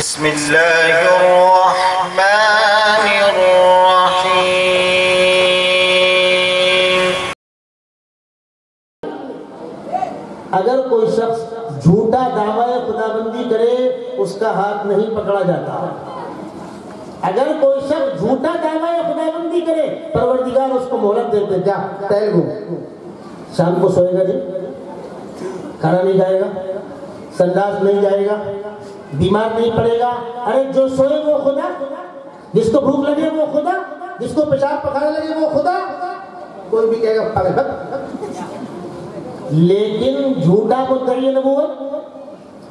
بسم اللہ الرحمن الرحیم۔ اگر کوئی شخص جھوٹا دعویٰ خداوندی کرے اس کا ہاتھ نہیں پکڑا جاتا۔ اگر کوئی شخص جھوٹا دعویٰ خداوندی کرے پروردگار اس کو مہلت دیتے، جا ٹہل گو، شام کو سوئے گا جی، کھانا نہیں کھائے گا، سنداس نہیں جائے گا، بیمار نہیں پڑے گا۔ ارے جو سوئے وہ خدا، جس کو بھوک لگے وہ خدا، جس کو پیشاب پکھانے لگے وہ خدا۔ کوئی بھی کہے گا پاگل۔ لیکن جھوٹا مدعی نبوت،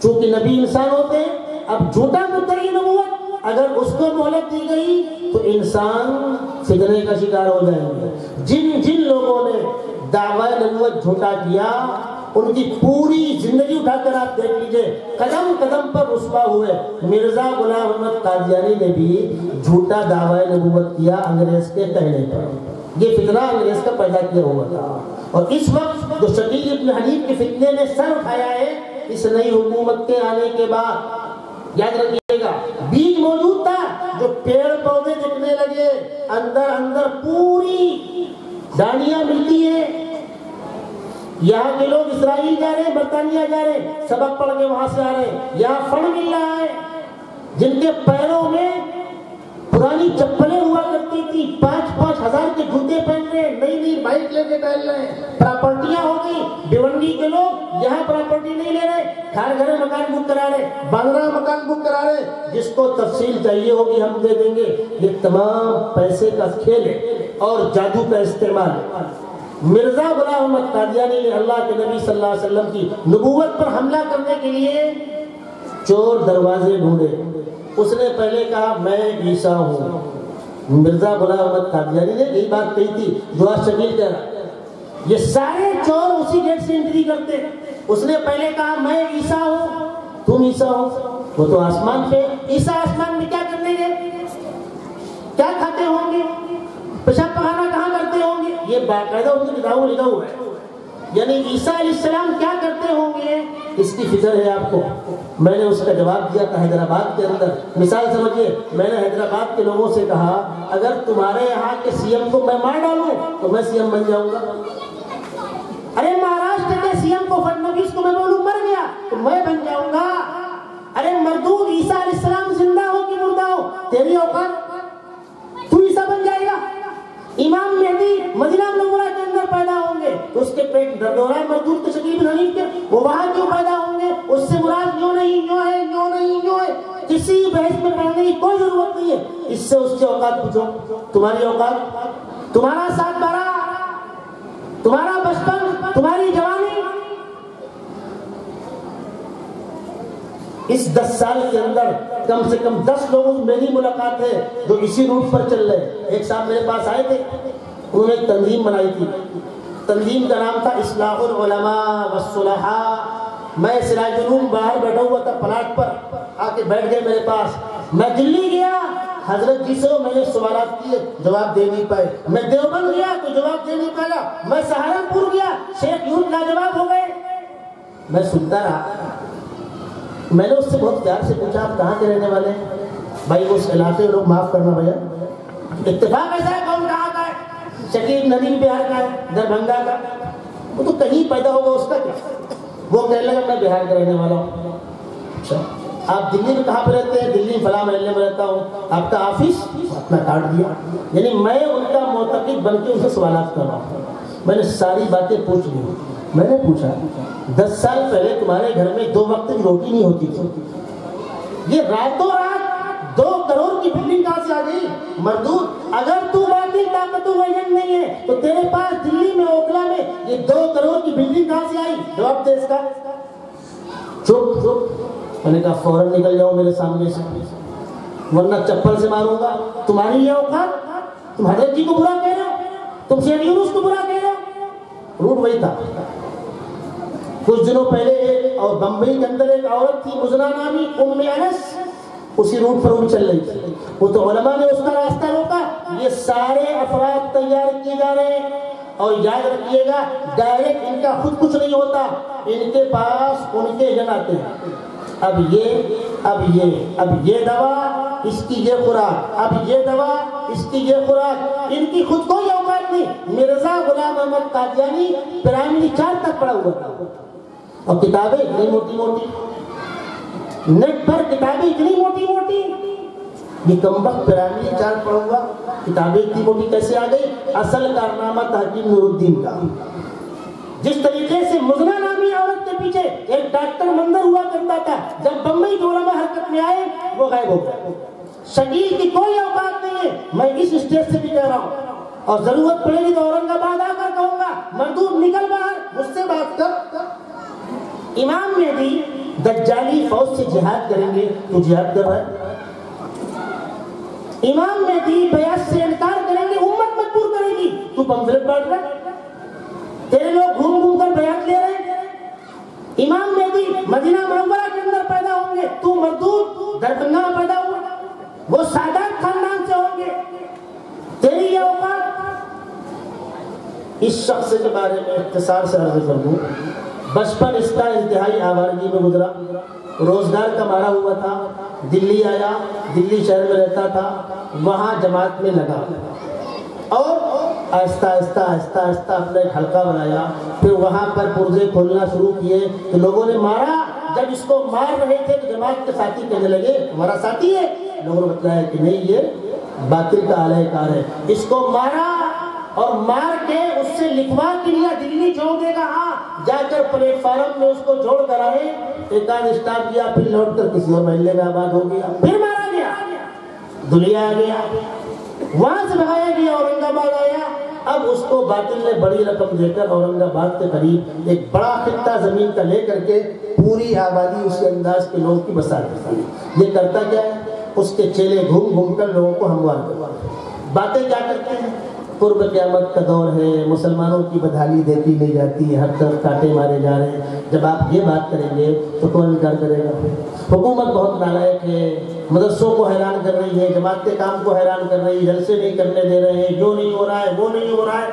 چونکہ نبی انسان ہوتے ہیں، اب جھوٹا مدعی نبوت اگر اس کو مہلت دی گئی تو انسان فتنے کا شکار ہو جائیں گے۔ جن لوگوں نے دعویٰ نبوت جھوٹا کیا ان کی پوری زندگی اٹھا کر آپ دیکھ لیجئے، قدم قدم پر رسوا ہوئے۔ مرزا غلام احمد قادیانی نے بھی جھوٹا دعویٰ نبوت کیا انگریز کے کہنے پر۔ یہ فتنہ انگریز کا پیدا کیا ہوا تھا، اور اس وقت جو شکیل ابن حنیف کے فتنے نے سر اٹھایا ہے اس نئی حکومت کے آنے کے بعد، یاد رکھیے گا بیج موجود تھا، جو پیڑ پودے دکھنے لگے، اندر پوری ڈانیاں ملتی ہیں۔ یہاں کے لوگ اسرائیل جا رہے ہیں، برطانیہ جا رہے ہیں، سبق پڑھ کے وہاں سے آ رہے ہیں، یہاں فن مل رہا ہے۔ جن کے پیروں میں پرانی چپلیں ہوا کرتی تھی، 5,000 5,000 کے جوتے پہن رہے ہیں، نئی بائک لے کے ٹہل رہے ہیں، پراپرٹیاں ہو گئی۔ بھیونڈی کے لوگ یہاں پراپرٹی نہیں لے رہے، گھر مکان بک کرا رہے، بنگلہ مکان بک کرا رہے، جس کو تفصیل چاہیے ہوگی ہم دے دیں گے۔ یہ تمام پیسے کا کھیل ہے اور جادو کا استعمال ہے۔ مرزا غلام احمد قادیانی نے اللہ کے نبی صلی اللہ علیہ وسلم کی نبوت پر حملہ کرنے کے لیے چور دروازے ڈھونڈے۔ اس نے پہلے کہا میں عیسیٰ ہوں۔ مرزا غلام احمد قادیانی نے یہی بات کہی تھی جو آج شکیل کہہ رہا ہے۔ یہ سارے چور اسی گیٹ سے انٹری کرتے۔ اس نے پہلے کہا میں عیسیٰ ہوں، تم عیسیٰ ہو، وہ تو آسمان پہ، عیسیٰ آسمان میں کیا کرنے گے، کیا کھاتے ہوں گے، پیشاب پخانا کہاں کرتے ہوں گے، یہ باقاعدہ ان کی کتابوں لکھا ہوا ہے۔ یعنی عیسیٰ علیہ السلام کیا کرتے ہوں گے اس کی فکر ہے آپ کو۔ میں نے اس کا جواب دیا تھا حیدرآباد کے اندر، مثال سمجھیے، میں نے حیدرآباد کے لوگوں سے کہا اگر تمہارے یہاں کے سی ایم کو میں مار ڈالوں تو میں سی ایم بن جاؤں گا۔ ارے مہاراشٹر کے سی ایم کو فڈنویس کو میں بولوں مر گیا تو میں بن جاؤں گا۔ ارے مردود عیسیٰ علیہ السلام زندہ ہو کہ مردہ ہو، تیری اوقات، تو عیسیٰ بن جائے گا۔ امام مہدی مدینہ منورہ کے اندر پیدا ہوں گے تو اس کے پیٹ درد ہو رہا ہے مردود کے شکیل بن حنیف کے، وہ وہاں کیوں پیدا ہوں گے، اس سے مراد یوں نہیں یوں ہے، یوں نہیں یوں ہے۔ کسی بحث میں پڑھنے کی کوئی ضرورت نہیں ہے، اس سے اس کی اوقات پوچھو، تمہاری اوقات، تمہارا 7/12، تمہارا بچپن، تمہاری جوانی۔ اس 10 سال کے اندر کم سے کم 10 لوگوں سے میری ملاقات ہے جو اسی روٹ پر چل رہے۔ ایک صاحب میرے پاس آئے تھے، انہوں نے ایک تنظیم بنائی تھی، تنظیم کا نام تھا اصلاح العلماء والصلحاء۔ میں سراج العلوم باہر بیٹھا ہوا تھا پلاٹ پر، آ کے بیٹھ گئے میرے پاس۔ میں دلی گیا حضرت جی سے میں نے سوالات کیے، جواب دے نہیں پائے۔ میں دیوبند گیا تو جواب دے نہیں پایا۔ میں سہارنپور گیا، شیخ یوں لاجواب ہو گئے۔ میں سنتا رہا۔ میں نے اس سے بہت پیار سے پوچھا آپ کہاں کے رہنے والے ہیں؟ بھائی اس علاقے لوگ معاف کرنا بھیا، اتفاق ایسا ہے کون کہاں کا ہے، شکیل ندی بہار کا ہے، دربھنگا کا، وہ تو کہیں پیدا ہوگا اس کا کیا۔ وہ کہنے لگا میں بہار کا رہنے والا ہوں۔ اچھا آپ دلی میں کہاں پہ رہتے ہیں؟ دلی فلاں محلے میں رہتا ہوں۔ آپ کا آفس؟ اپنا کارڈ دیا۔ یعنی میں ان کا معتقد بن کے ان سے سوالات کر رہا ہوں۔ میں نے ساری باتیں پوچھ لی۔ میں نے پوچھا 10 سال پہلے تمہارے گھر میں 2 وقت کی روٹی نہیں ہوتی تھی، یہ راتوں رات 2 کروڑ کی بلڈنگ کہاں سے آ گئی؟ مردود، اگر تو باقی طاقت و وجن نہیں ہے تو تیرے پاس دلی میں اوکلا میں یہ 2 کروڑ کی بلڈنگ کہاں سے آئی؟ جواب دے اس کا۔ چپ۔ میں نے کہا فوراً نکل جاؤ میرے سامنے سے ورنہ چپل سے ماروں گا۔ تمہاری یہ اوقات، تم حضرت جی کو برا کہہ رہے ہو، تم شیخ یونس کو برا کہہ رہے ہو۔ روٹ وہی تھا۔ کچھ دنوں پہلے اور بمبئی کے اندر ایک عورت تھی مزنہ نامی، ام انس، اسی روٹ پر وہ چل رہی تھی۔ وہ تو علماء نے اس کا راستہ روکا۔ یہ سارے افراد تیار کیے جا رہے ہیں، اور یاد رکھیے گا ڈائریکٹ ان کا خود کچھ نہیں ہوتا، ان کے پاس ان کے ایجنٹ آتے ہیں۔ اب یہ اب یہ دوا اس کی یہ خوراک، اب یہ دوا اس کی یہ خوراک، ان کی خود کوئی اوقات نہیں۔ مرزا غلام احمد قادیانی پرائمری 4 تک پڑھا ہوا تھا، اور کتابیں اتنی موٹی موٹی، نیٹ پر کتابیں اتنی موٹی موٹی، یہ کم وقت پرائمری 4 پڑھا ہوا، کتابیں اتنی موٹی کیسے آ گئی؟ اصل کارنامہ تھا حکیم نور الدین کا۔ جس طریقے سے مزنہ نامی عورت کے پیچھے ایک ڈاکٹر مندر ہوا کرتا تھا، جب بمبئی کے علماء حرکت میں آئے وہ غائب ہو گئے۔ شکیل کی کوئی اوقات نہیں ہے، میں اس اسٹیج سے بھی کہہ رہا ہوں، اور ضرورت پڑے گی تو اورنگ آباد آ کر کہوں گا، مردود نکل باہر، مجھ سے بات کر۔ امام مہدی دجالی فوج سے جہاد کریں گے تو جہاد کر رہا ہے۔ امام مہدی بیعت سے انکار کریں گے، امت مجبور کرے گی، تو پمفلٹ بانٹ رہا ہے، تیرے لوگ گھوم گھوم کر بیعت لے رہے ہیں۔ امام مہدی مدینہ منورہ کے اندر پیدا ہوں گے، تو مردود دربھنگہ میں پیدا ہوا، وہ سادات خاندان سے ہوں گے، تیری یہ اوقات۔ اس شخص کے بارے میں اختصار سے عرض کر دوں، بچپن اس کا انتہائی آوارگی میں گزرا، روزگار کا مارا ہوا تھا، دلی آیا، دلی شہر میں رہتا تھا، وہاں جماعت میں لگا، اور آہستہ آہستہ آہستہ آہستہ اپنا ایک حلقہ بنایا، پھر وہاں پر پرزے کھولنا شروع کیے، تو لوگوں نے مارا۔ جب اس کو مار رہے تھے تو جماعت کے ساتھی کہنے لگے ہمارا ساتھی ہے، لوگوں نے بتلایا کہ نہیں، یہ باطل کا اعلی کار ہے۔ اس کو مارا اور مار کے اس سے لکھوا کے لیا، دلی چھوڑ دے گا، ہاں جا کر پلیٹ فارم میں اس کو جوڑ کر آئے، ایک آدھ اسٹاف کیا، پھر لوٹ کر کسی اور محلے میں آباد ہو گیا، پھر مارا گیا، دلیا آ گیا، وہاں سے بھگایا گیا، اورنگ آباد آیا۔ اب اس کو باطل نے بڑی رقم دے کر اورنگ آباد کے قریب ایک بڑا خطہ زمین کا لے کر کے پوری آبادی اسی انداز کے لوگوں کی بسا دیتی ہے۔ یہ کرتا کیا ہے؟ اس کے چیلے گھوم گھوم کر لوگوں کو ہموار کرتے ہیں۔ باتیں کیا کرتے ہیں؟ قرب قیامت کا دور ہے، مسلمانوں کی بدحالی دیکھی نہیں جاتی ہے، ہر طرف کانٹے مارے جا رہے ہیں۔ جب آپ یہ بات کریں گے تو کون انکار کرے گا؟ حکومت بہت نالائق ہے، مدرسوں کو حیران کر رہی ہے، جماعت کے کام کو حیران کر رہی ہے، جلسے نہیں کرنے دے رہے ہیں، جو نہیں ہو رہا ہے وہ نہیں ہو رہا ہے،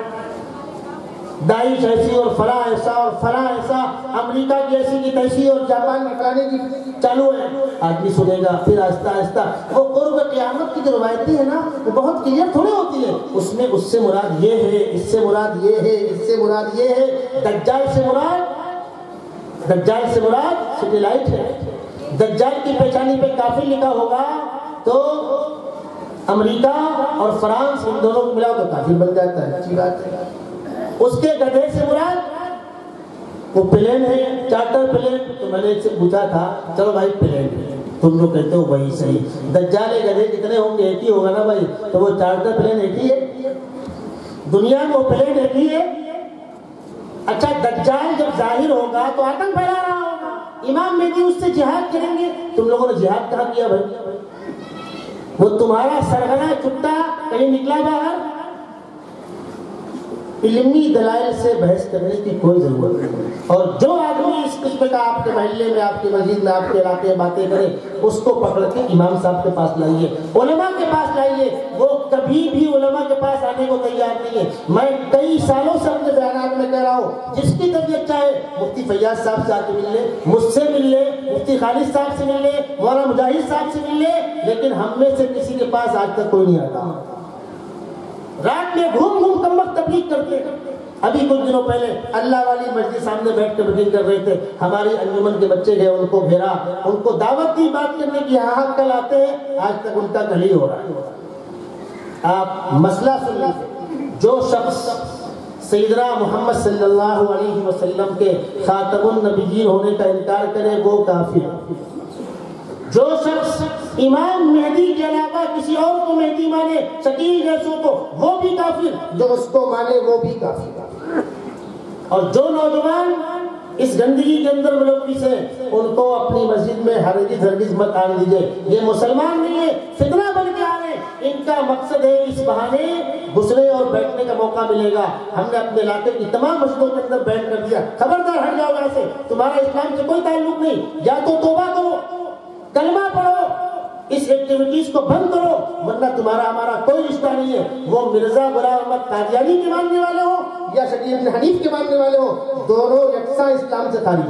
داعش ایسی اور فلاں ایسا اور فلاں ایسا، امریکہ کی ایسی کی تیسی اور جاپان میں فلانے کی چالو ہے۔ آدمی سنے گا، پھر آہستہ آہستہ وہ قرب قیامت کی جو روایتیں ہیں نا، وہ بہت کلیئر تھوڑی ہوتی ہے، اس میں اس سے مراد یہ ہے، اس سے مراد یہ ہے، اس سے مراد یہ ہے، دجال سے مراد سیٹلائٹ ہے۔ دجال کی پہچانی پہ کافر لکھا ہوگا تو امریکہ اور فرانس ان دونوں کو ملا تو کافر بن جاتا ہے، اچھی بات ہے۔ اس کے گدھے سے مراد وہ پلین ہے، چارٹر پلین، تو میں نے ایک سے پوچھا تھا، چلو بھائی پلین ہے، تم لوگ کہتے ہو وہی صحیح، دجال گدھے کتنے ہوں گے؟ ایک ہی ہوگا نا بھائی، تو وہ چارٹر پلین ایک ہی ہے، دنیا میں وہ پلین ایک ہی ہے۔ اچھا دجال جب ظاہر ہوگا تو آتنک پھیلا رہا ہوگا، امام مہدی اس سے جہاد کریں گے، تم لوگوں نے جہاد کہاں کیا بھائی؟ وہ تمہارا سرغنہ چٹا کہیں نکلا باہر؟ علمی دلائل سے بحث کرنے کی کوئی ضرورت نہیں، اور جو آدمی اس قسم کا آپ کے محلے میں، آپ کی مسجد میں، آپ کے علاقے میں باتیں کرے، اس کو پکڑ کے امام صاحب کے پاس لائیے، علماء کے پاس لائیے، وہ کبھی بھی علماء کے پاس آنے کو تیار نہیں ہے۔ میں کئی سالوں سے اپنے بیانات میں کہہ رہا ہوں، جس کی طبیعت چاہے مفتی فیاض صاحب سے آ کے مل لے، مجھ سے مل لے، مفتی خالد صاحب سے مل لے، مولانا مجاہد صاحب سے مل لے، لیکن ہم میں سے کسی کے پاس آج تک کوئی نہیں آتا۔ رات میں گھوم گھوم کم وقت تبلیغ کرتے ہیں۔ ابھی کچھ دنوں پہلے اللہ والی مسجد سامنے بیٹھ کے میٹنگ کر رہے تھے، ہماری انجمن کے بچے گئے، ان کو گھیرا، ان کو دعوت دی بات کرنے کی، ہاں کل آتے ہیں، آج تک ان کا کل ہی ہو رہا ہے۔ آپ مسئلہ سن لیجیے، جو شخص سیدنا محمد صلی اللہ علیہ وسلم کے خاتم النبیین ہونے کا انکار کرے وہ کافر ہے۔ جو شخص امام مہدی کے علاوہ کسی اور کو مہدی مانے، شکیل جیسوں کو، وہ بھی کافر، جو اس کو مانے وہ بھی کافر۔ اور جو نوجوان اس گندگی کے اندر ملوث ہیں، ان کو اپنی مسجد میں ہرگز مت آنے دیجیے، یہ مسلمان نہیں ہے، فتنہ بن کے آ رہے ہیں۔ ان کا مقصد ہے اس بہانے گھسنے اور بیٹھنے کا موقع ملے گا۔ ہم نے اپنے علاقے کی تمام مسجدوں کے اندر بین کر دیا، خبردار ہٹ جاؤ یہاں سے، تمہارا اسلام سے کوئی تعلق نہیں، یا تو توبہ کرو، کلمہ پڑھو، اس ایکٹیویٹیز کو بند کرو، ورنہ تمہارا ہمارا کوئی رشتہ نہیں ہے۔ وہ مرزا غلام احمد قادیانی کے ماننے والے ہو یا شکیل بن حنیف کے ماننے والے ہو، دونوں یکساں اسلام سے خارج۔